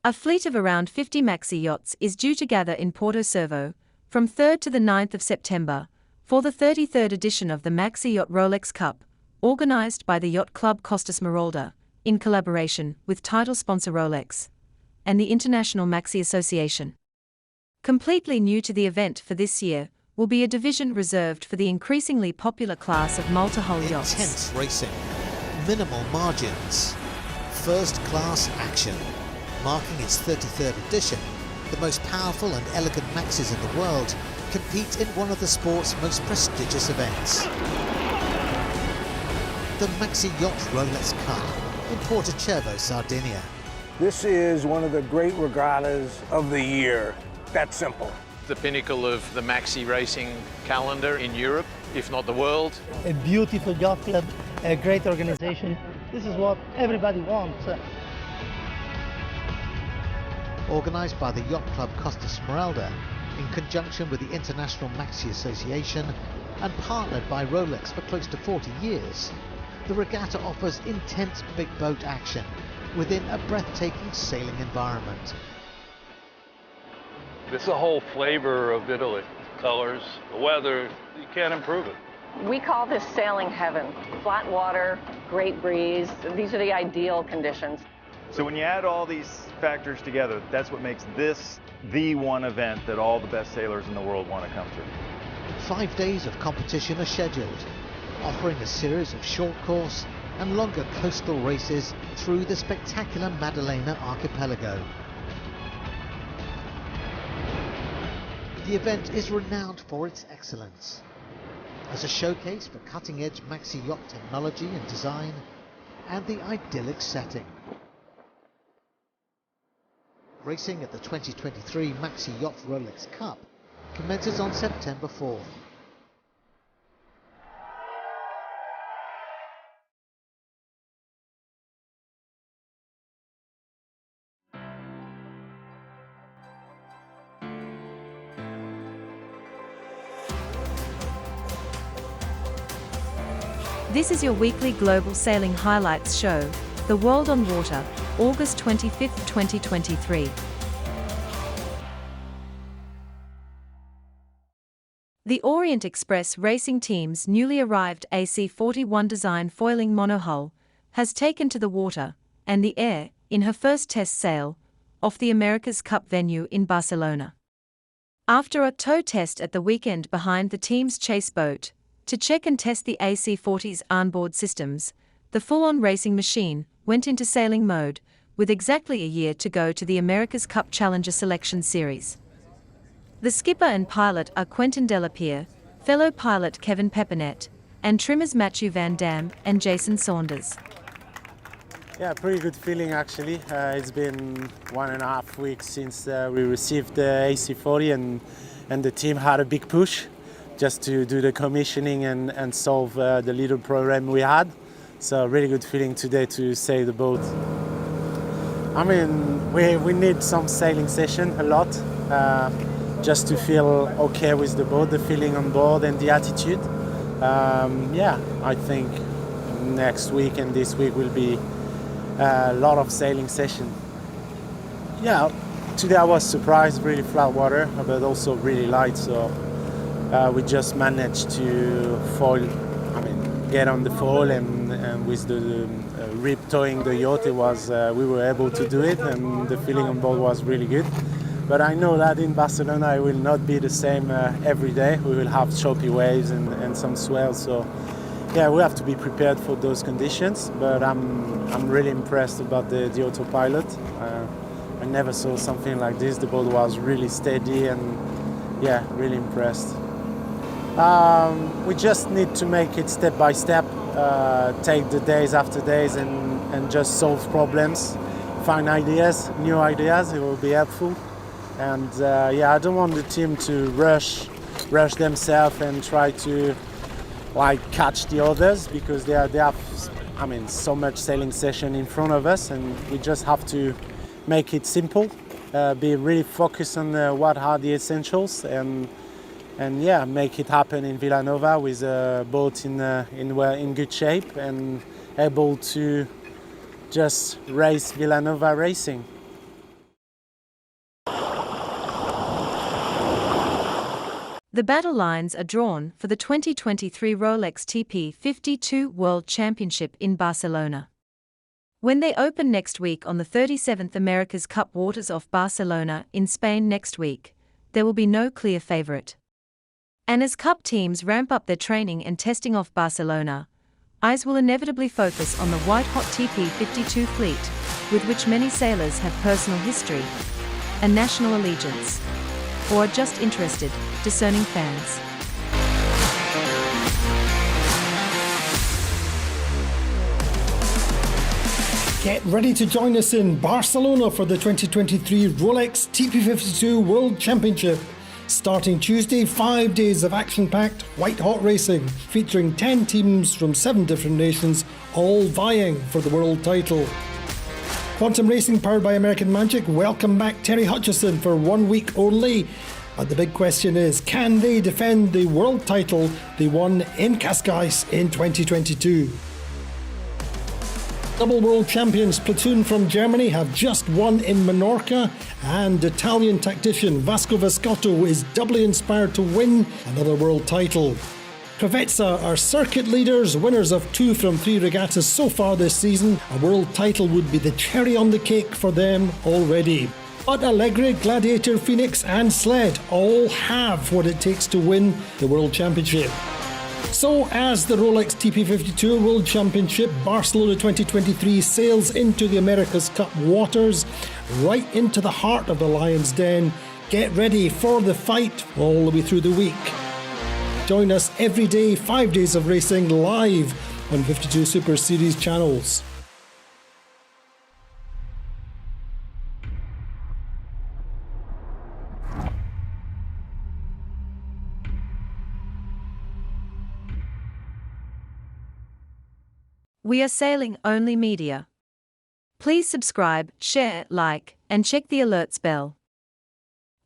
A fleet of around 50 Maxi yachts is due to gather in Porto Cervo from 3rd to the 9th of September for the 33rd edition of the Maxi Yacht Rolex Cup, organised by the Yacht Club Costa Smeralda, in collaboration with title sponsor Rolex and the International Maxi Association. Completely new to the event for this year will be a division reserved for the increasingly popular class of multi-hull yachts. Intense racing, minimal margins, first-class action. Marking its 33rd edition, the most powerful and elegant Maxis in the world compete in one of the sport's most prestigious events. The Maxi Yacht Rolex Cup in Porto Cervo, Sardinia. This is one of the great regattas of the year. That's simple. The pinnacle of the Maxi racing calendar in Europe, if not the world. A beautiful yacht club, a great organization. This is what everybody wants. Organised by the Yacht Club Costa Smeralda in conjunction with the International Maxi Association and partnered by Rolex for close to 40 years, the regatta offers intense big boat action within a breathtaking sailing environment. It's the whole flavor of Italy. Colors, the weather, you can't improve it. We call this sailing heaven. Flat water, great breeze. These are the ideal conditions. So when you add all these factors together, that's what makes this the one event that all the best sailors in the world want to come to. 5 days of competition are scheduled, offering a series of short course and longer coastal races through the spectacular Maddalena archipelago. The event is renowned for its excellence. As a showcase for cutting-edge Maxi yacht technology and design, and the idyllic setting. Racing at the 2023 Maxi Yacht Rolex Cup commences on September 4th. This is your weekly global sailing highlights show, The World on Water, August 25, 2023. The Orient Express Racing Team's newly arrived AC40 design foiling monohull has taken to the water and the air in her first test sail off the America's Cup venue in Barcelona. After a tow test at the weekend behind the team's chase boat, to check and test the AC40's onboard systems, the full-on racing machine went into sailing mode, with exactly a year to go to the America's Cup Challenger Selection Series. The skipper and pilot are Quentin Delapierre, fellow pilot Kevin Peppernet, and trimmers Matthew Van Dam and Jason Saunders. Yeah, pretty good feeling actually. It's been 1.5 weeks since we received the AC40 and the team had a big push just to do the commissioning and solve the little problem we had. So really good feeling today to sail the boat. I mean, we need some sailing session a lot, just to feel okay with the boat, the feeling on board and the attitude. Yeah, I think next week and this week will be a lot of sailing session. Yeah, today I was surprised, really flat water, but also really light, so we just managed to get on the foil and with the rib towing the yacht, we were able to do it, and the feeling on board was really good. But I know that in Barcelona it will not be the same every day. We will have choppy waves and some swells, so yeah, we have to be prepared for those conditions. But I'm really impressed about the autopilot. I never saw something like this. The boat was really steady and yeah, really impressed. We just need to make it step by step, take the days after days and just solve problems, find ideas, new ideas. It will be helpful. And yeah, I don't want the team to rush themselves and try to catch the others, because they have so much sailing session in front of us, and we just have to make it simple, be really focused on what are the essentials, and yeah, make it happen in Villanova with a boat in good shape and able to just race Villanova racing. The battle lines are drawn for the 2023 Rolex TP52 World Championship in Barcelona. When they open next week on the 37th America's Cup waters off Barcelona in Spain next week, there will be no clear favourite. And as Cup teams ramp up their training and testing off Barcelona, eyes will inevitably focus on the white-hot TP52 fleet, with which many sailors have personal history and national allegiance, or are just interested, discerning fans. Get ready to join us in Barcelona for the 2023 Rolex TP52 World Championship. Starting Tuesday, 5 days of action-packed white-hot racing, featuring 10 teams from 7 different nations, all vying for the world title. Quantum Racing, powered by American Magic, welcome back Terry Hutchison for 1 week only. But the big question is, can they defend the world title they won in Cascais in 2022? Double world champions Platoon from Germany have just won in Menorca, and Italian tactician Vasco Vescotto is doubly inspired to win another world title. Convexity are circuit leaders, winners of 2 from 3 regattas so far this season. A world title would be the cherry on the cake for them already. But Allegra, Gladiator, Phoenix and Sled all have what it takes to win the World Championship. So as the Rolex TP52 World Championship Barcelona 2023 sails into the America's Cup waters, right into the heart of the Lion's Den, get ready for the fight all the way through the week. Join us every day, 5 days of racing live on 52 Super Series channels. We are Sailing Only Media. Please subscribe, share, like, and check the alerts bell.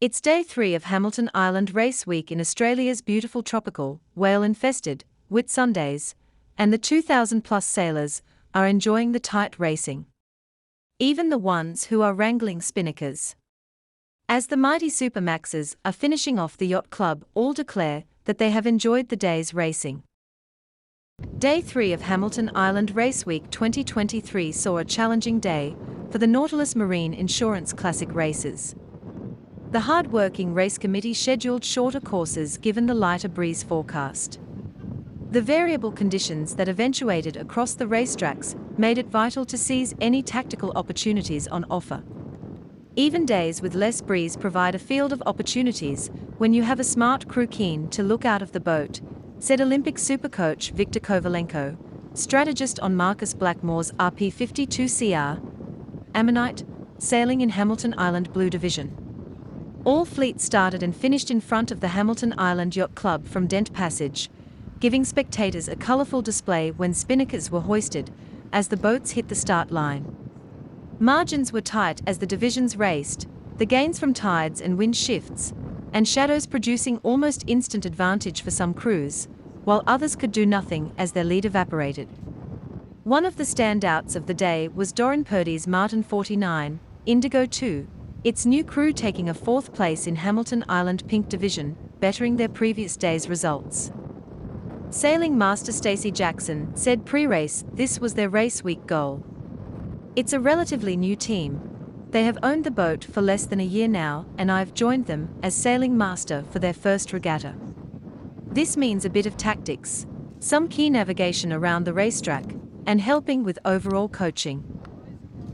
It's day 3 of Hamilton Island Race Week in Australia's beautiful tropical, whale-infested Whitsundays, and the 2,000-plus sailors are enjoying the tight racing. Even the ones who are wrangling spinnakers. As the mighty Supermaxes are finishing off the yacht club, all declare that they have enjoyed the day's racing. Day 3 of Hamilton Island Race Week 2023 saw a challenging day for the Nautilus Marine Insurance Classic races. The hard-working race committee scheduled shorter courses given the lighter breeze forecast. The variable conditions that eventuated across the racetracks made it vital to seize any tactical opportunities on offer. Even days with less breeze provide a field of opportunities when you have a smart crew keen to look out of the boat, said Olympic supercoach Viktor Kovalenko, strategist on Marcus Blackmore's RP52CR, Ammonite, sailing in Hamilton Island Blue Division. All fleets started and finished in front of the Hamilton Island Yacht Club from Dent Passage, giving spectators a colourful display when spinnakers were hoisted as the boats hit the start line. Margins were tight as the divisions raced, the gains from tides and wind shifts, and shadows producing almost instant advantage for some crews, while others could do nothing as their lead evaporated. One of the standouts of the day was Doran Purdy's Martin 49, Indigo 2, its new crew taking a 4th place in Hamilton Island Pink Division, bettering their previous day's results. Sailing Master Stacey Jackson said pre-race this was their race week goal. It's a relatively new team. They have owned the boat for less than a year now, and I've joined them as sailing master for their first regatta. This means a bit of tactics, some key navigation around the racetrack, and helping with overall coaching.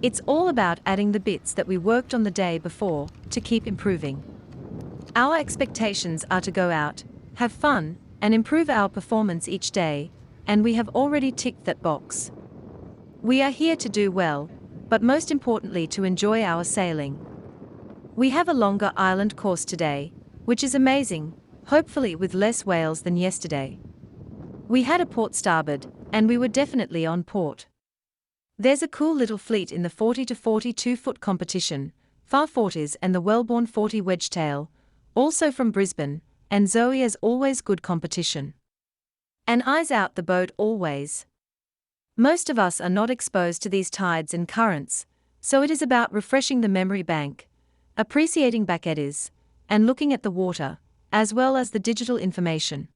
It's all about adding the bits that we worked on the day before to keep improving. Our expectations are to go out, have fun, and improve our performance each day, and we have already ticked that box. We are here to do well, but most importantly to enjoy our sailing. We have a longer island course today, which is amazing, hopefully with less whales than yesterday. We had a port starboard, and we were definitely on port. There's a cool little fleet in the 40 to 42 foot competition, Far 40s and the Wellborn 40 Wedgetail, also from Brisbane, and Zoe as always good competition. And eyes out the boat always. Most of us are not exposed to these tides and currents, so it is about refreshing the memory bank, appreciating back eddies, and looking at the water, as well as the digital information.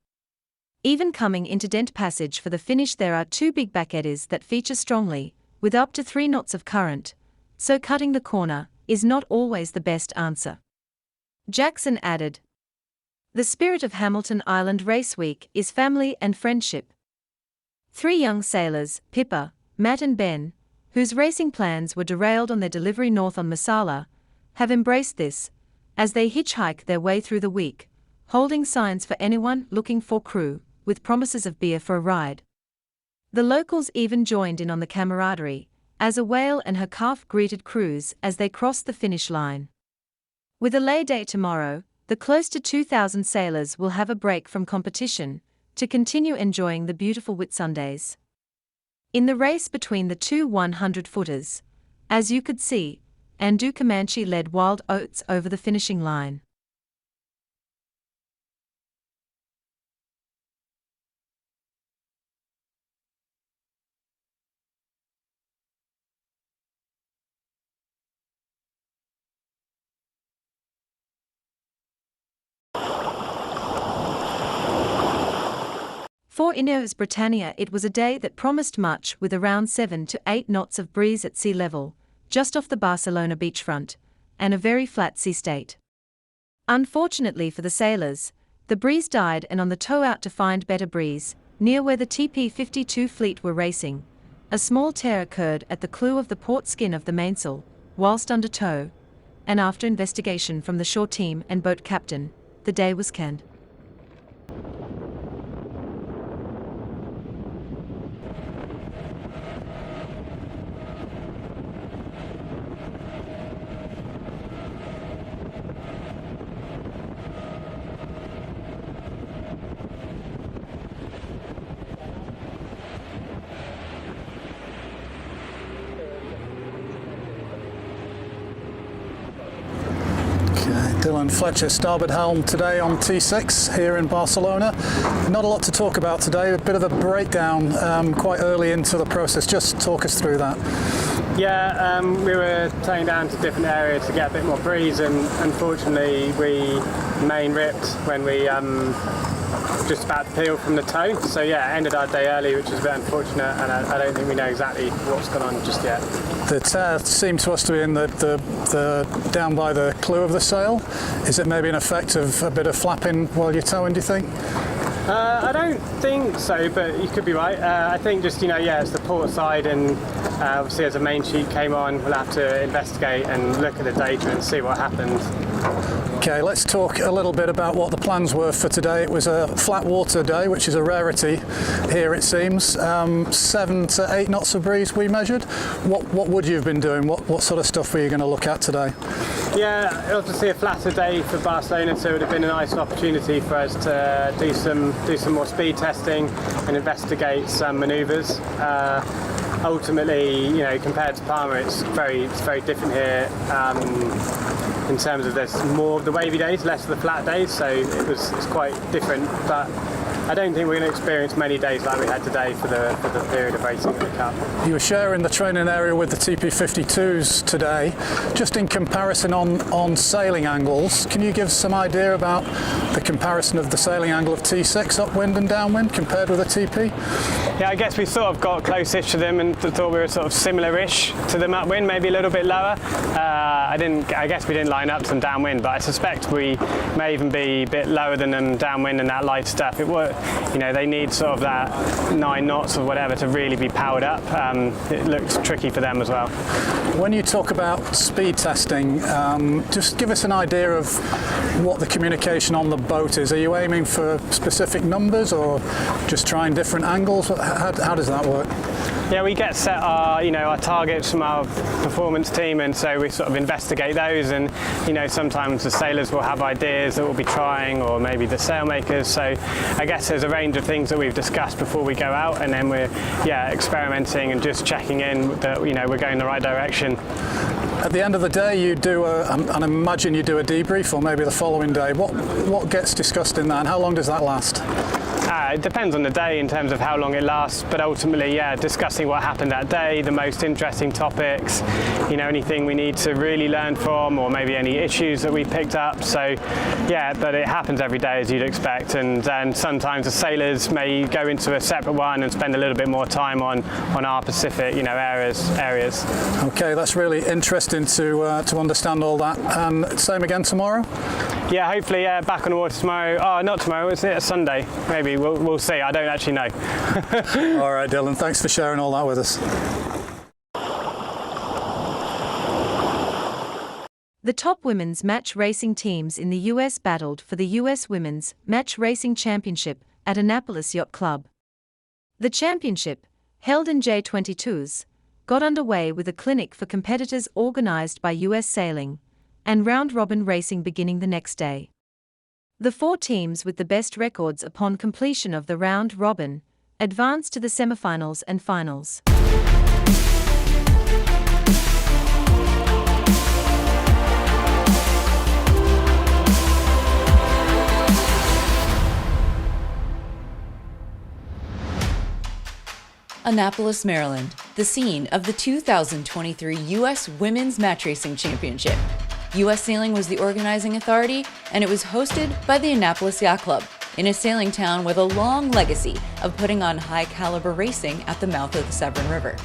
Even coming into Dent Passage for the finish, there are 2 big back eddies that feature strongly, with up to 3 knots of current, so cutting the corner is not always the best answer. Jackson added, "The spirit of Hamilton Island Race Week is family and friendship." 3 young sailors, Pippa, Matt and Ben, whose racing plans were derailed on their delivery north on Masala, have embraced this, as they hitchhike their way through the week, holding signs for anyone looking for crew, with promises of beer for a ride. The locals even joined in on the camaraderie, as a whale and her calf greeted crews as they crossed the finish line. With a lay day tomorrow, the close to 2,000 sailors will have a break from competition to continue enjoying the beautiful Whitsundays. In the race between the 2 100-footers, as you could see, Andu Comanche led Wild Oats over the finishing line. For Ineos Britannia, it was a day that promised much, with around 7 to 8 knots of breeze at sea level, just off the Barcelona beachfront, and a very flat sea state. Unfortunately for the sailors, the breeze died, and on the tow out to find better breeze, near where the TP52 fleet were racing, a small tear occurred at the clew of the port skin of the mainsail, whilst under tow, and after investigation from the shore team and boat captain, the day was canned. Dylan Fletcher, starboard helm today on T6 here in Barcelona. Not a lot to talk about today, a bit of a breakdown quite early into the process. Just talk us through that. Yeah, we were towing down to different areas to get a bit more breeze, and unfortunately we main ripped when we just about to peel from the tow. So yeah, ended our day early, which is a bit unfortunate, and I don't think we know exactly what's gone on just yet. The tear seemed to us to be in the down by the clew of the sail. Is it maybe an effect of a bit of flapping while you're towing, do you think? I don't think so, but you could be right. I think just, it's the port side, and obviously as the main sheet came on, we'll have to investigate and look at the data and see what happened. Okay, let's talk a little bit about what the plans were for today. It was a flat water day, which is a rarity here, it seems. 7 to 8 knots of breeze we measured. What would you have been doing? What sort of stuff were you going to look at today? Yeah, obviously a flatter day for Barcelona, so it would have been a nice opportunity for us to do some more speed testing and investigate some manoeuvres. Ultimately, compared to Palma, it's very different here. In terms of there's more of the wavy days, less of the flat days, so it's quite different. But I don't think we're going to experience many days like we had today for the period of racing in the Cup. You were sharing the training area with the TP52s today. Just in comparison on sailing angles, can you give some idea about the comparison of the sailing angle of T6 upwind and downwind compared with a TP? Yeah, I guess we sort of got close-ish to them and thought we were sort of similar-ish to them upwind, maybe a little bit lower. I guess we didn't line up to them downwind, but I suspect we may even be a bit lower than them downwind and that light stuff. They need sort of that 9 knots or whatever to really be powered up. It looks tricky for them as well. When you talk about speed testing, just give us an idea of what the communication on the boat is. Are you aiming for specific numbers or just trying different angles? How does that work? Yeah, we get set our targets from our performance team, and so we sort of investigate those, and sometimes the sailors will have ideas that we'll be trying, or maybe the sailmakers. So I guess there's a range of things that we've discussed before we go out, and then we're experimenting and just checking in that we're going the right direction. At the end of the day, you do and imagine you do a debrief, or maybe the following day. What gets discussed in that, and how long does that last? It depends on the day in terms of how long it lasts, but ultimately, yeah, discussing what happened that day, the most interesting topics, you know, anything we need to really learn from, or maybe any issues that we picked up. So, yeah, but it happens every day as you'd expect, and sometimes the sailors may go into a separate one and spend a little bit more time on our specific, you know, areas. Okay, that's really interesting to understand all that. And same again tomorrow? Yeah, hopefully, back on the water tomorrow. Oh, not tomorrow, isn't it? A Sunday. Maybe, we'll see. I don't actually know. All right, Dylan, thanks for sharing all that with us. The top women's match racing teams in the US battled for the US Women's Match Racing Championship at Annapolis Yacht Club. The championship, held in J22s, got underway with a clinic for competitors organized by US Sailing, and round-robin racing beginning the next day. The 4 teams with the best records upon completion of the round-robin advanced to the semifinals and finals. Annapolis, Maryland, the scene of the 2023 U.S. Women's Match Racing Championship. U.S. Sailing was the organizing authority, and it was hosted by the Annapolis Yacht Club, in a sailing town with a long legacy of putting on high-caliber racing at the mouth of the Severn River.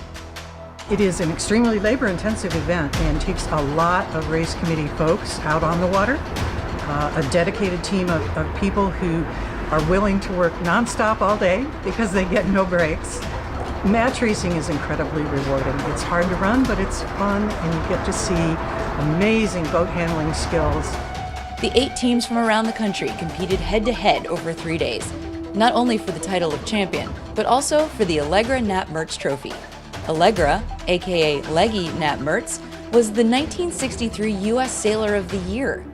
It is an extremely labor-intensive event and takes a lot of race committee folks out on the water, a dedicated team of people who are willing to work nonstop all day because they get no breaks. Match racing is incredibly rewarding. It's hard to run, but it's fun, and you get to see amazing boat handling skills. The 8 teams from around the country competed head-to-head over 3 days, not only for the title of champion, but also for the Allegra Nat Mertz Trophy. Allegra, aka Leggy Nat Mertz, was the 1963 U.S. Sailor of the Year,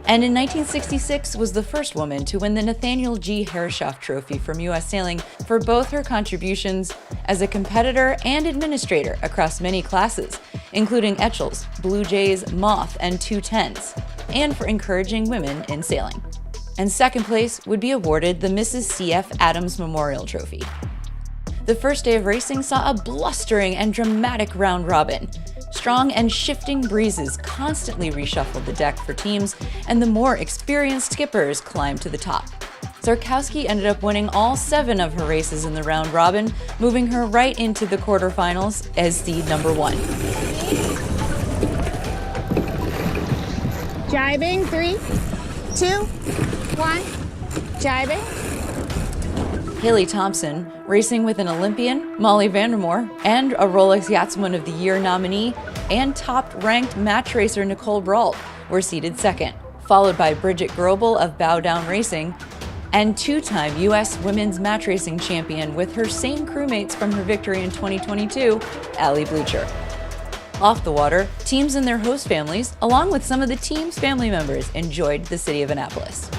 and in 1966 was the first woman to win the Nathaniel G. Herreshoff Trophy from U.S. Sailing for both her contributions as a competitor and administrator across many classes, including Etchells, Blue Jays, Moth, and 210s, and for encouraging women in sailing. And second place would be awarded the Mrs. C.F. Adams Memorial Trophy. The first day of racing saw a blustering and dramatic round robin. Strong and shifting breezes constantly reshuffled the deck for teams, and the more experienced skippers climbed to the top. Zarkowski ended up winning all 7 of her races in the round robin, moving her right into the quarterfinals as seed number 1. Jibing, 3, 2, 1, jibing. Haley Thompson, racing with an Olympian, Molly Vandermoor, and a Rolex Yachtsman of the Year nominee, and top-ranked match racer Nicole Brault were seeded second, followed by Bridget Grobel of Bow Down Racing, and 2-time U.S. Women's Match Racing champion with her same crewmates from her victory in 2022, Allie Bleacher. Off the water, teams and their host families, along with some of the team's family members, enjoyed the city of Annapolis.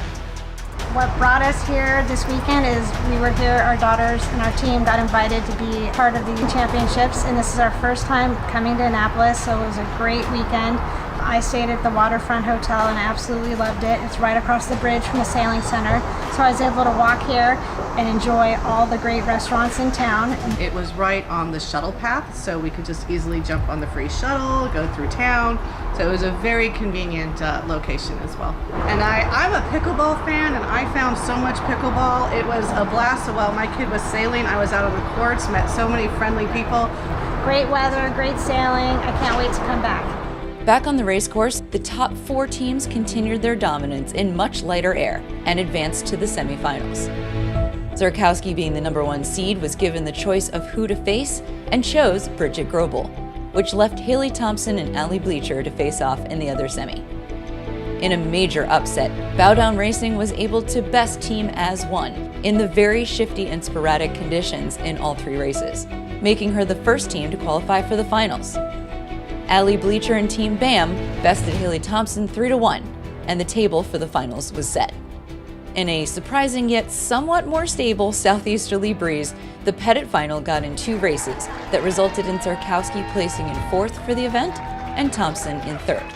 What brought us here this weekend is we were here, our daughters and our team got invited to be part of the championships, and this is our first time coming to Annapolis, so it was a great weekend. I stayed at the Waterfront Hotel and I absolutely loved it. It's right across the bridge from the Sailing Center, so I was able to walk here and enjoy all the great restaurants in town. It was right on the shuttle path, so we could just easily jump on the free shuttle, go through town. So it was a very convenient location as well. And I'm a pickleball fan, and I found so much pickleball. It was a blast. So while my kid was sailing, I was out on the courts, met so many friendly people. Great weather, great sailing. I can't wait to come back. Back on the racecourse, the top 4 teams continued their dominance in much lighter air and advanced to the semifinals. Zarkowski, being the number 1 seed, was given the choice of who to face and chose Bridget Grobel, which left Haley Thompson and Allie Bleacher to face off in the other semi. In a major upset, Bow Down Racing was able to best team as one in the very shifty and sporadic conditions in all 3 races, making her the first team to qualify for the finals. Allie Bleacher and Team BAM bested Haley Thompson 3-1, and the table for the finals was set. In a surprising yet somewhat more stable southeasterly breeze, the Pettit final got in 2 races that resulted in Zarkowski placing in 4th for the event and Thompson in 3rd.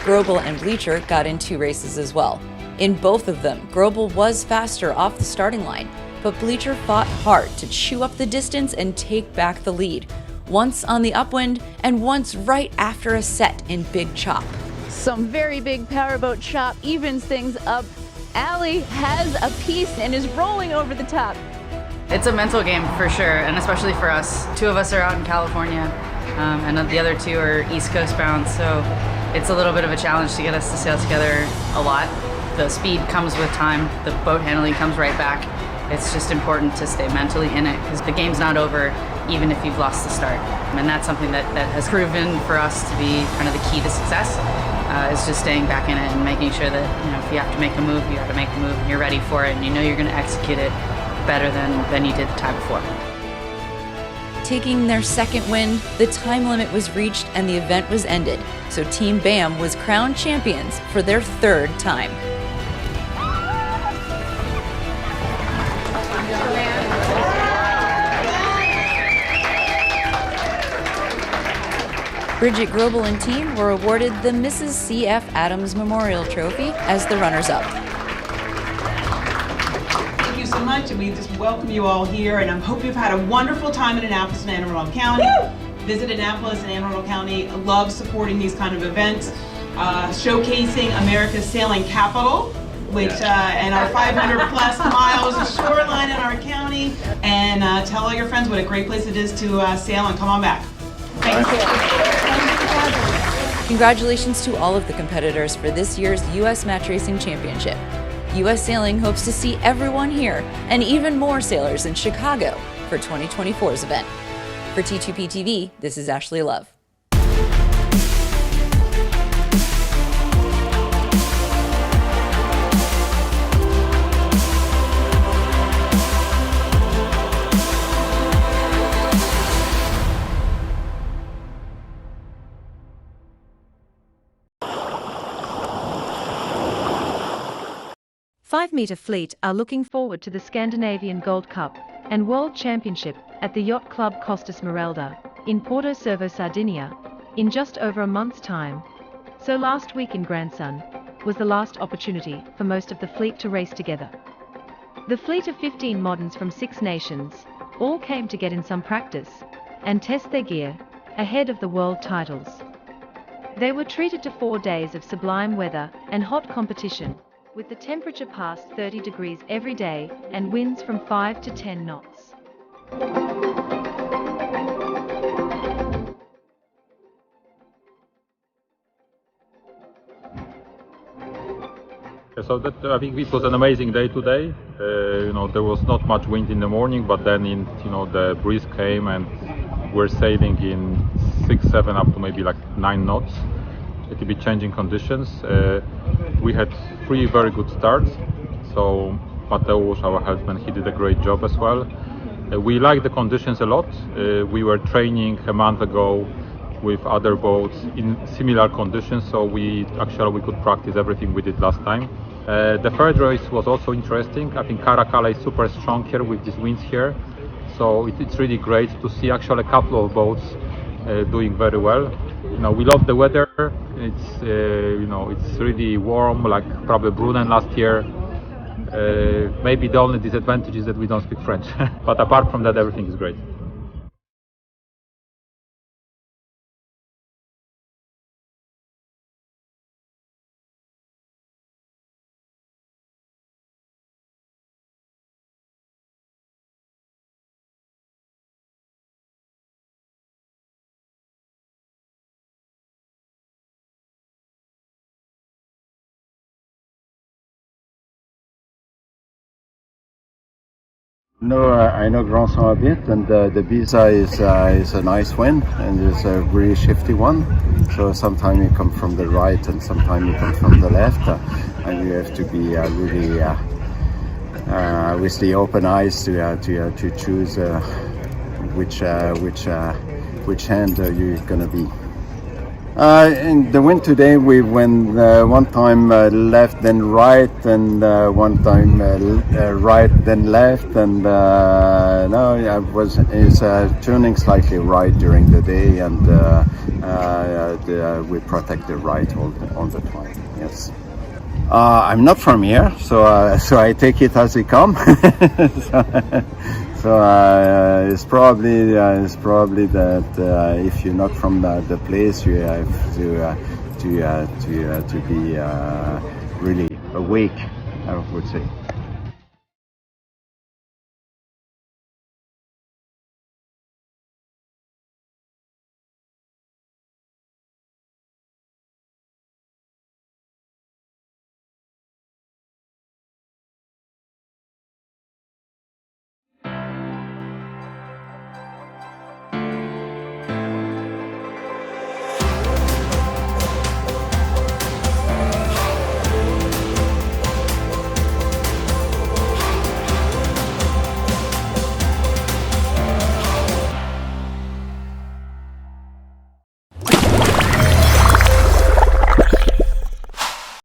Grobel and Bleacher got in 2 races as well. In both of them, Grobel was faster off the starting line, but Bleacher fought hard to chew up the distance and take back the lead, once on the upwind and once right after a set in big chop. Some very big powerboat chop evens things up. Allie has a piece and is rolling over the top. It's a mental game for sure, and especially for us. 2 of us are out in California, and the other 2 are East Coast bound, so it's a little bit of a challenge to get us to sail together a lot. The speed comes with time, the boat handling comes right back. It's just important to stay mentally in it, because the game's not over even if you've lost the start. And that's something that has proven for us to be kind of the key to success, is just staying back in it and making sure that, you know, if you have to make a move, you have to make a move, and you're ready for it, and you know you're going to execute it better than you did the time before. Taking their second win, the time limit was reached and the event was ended, so Team BAM was crowned champions for their 3rd time. Bridget Grobel and team were awarded the Mrs. C.F. Adams Memorial Trophy as the runners-up. Thank you so much, and we just welcome you all here, and I hope you've had a wonderful time in Annapolis and Anne Arundel County. Visit Annapolis and Anne Arundel County. Love supporting these kind of events, showcasing America's sailing capital, which and our 500 plus miles of shoreline in our county, and tell all your friends what a great place it is to sail, and come on back. Thank you. Congratulations to all of the competitors for this year's U.S. Match Racing Championship. U.S. Sailing hopes to see everyone here and even more sailors in Chicago for 2024's event. For T2P TV, this is Ashley Love. Five-meter fleet are looking forward to the Scandinavian Gold Cup and World Championship at the Yacht Club Costa Smeralda in Porto Cervo, Sardinia, in just over a month's time. So last week in Grandson was the last opportunity for most of the fleet to race together. The fleet of 15 moderns from 6 nations all came to get in some practice and test their gear ahead of the world titles. They were treated to 4 days of sublime weather and hot competition, with the temperature past 30 degrees every day and winds from 5 to 10 knots. So I think it was an amazing day today. There was not much wind in the morning, but then the breeze came and we're sailing in 6, 7 up to maybe like 9 knots. It will be changing conditions. We had 3 very good starts, so Mateusz, our husband, he did a great job as well. We like the conditions a lot. We were training a month ago with other boats in similar conditions, so we could practice everything we did last time. The third race was also interesting. I think Caracalla is super strong here with these winds here, so it's really great to see actually a couple of boats doing very well. We love the weather. It's it's really warm, like probably Brunnen last year. Maybe the only disadvantage is that we don't speak French, but apart from that, everything is great. No, I know Grandson a bit, and the Biza is a nice wind, and it's a really shifty one. So sometimes you come from the right, and sometimes you come from the left, and you have to be really with the open eyes to choose which hand you're gonna be. In the wind today, we went one time left then right, and one time right then left, and now it's turning slightly right during the day, and we protect the right all the time. Yes. I'm not from here, so I take it as they come. So it's probably that if you're not from the place, you have to be really awake, I would say.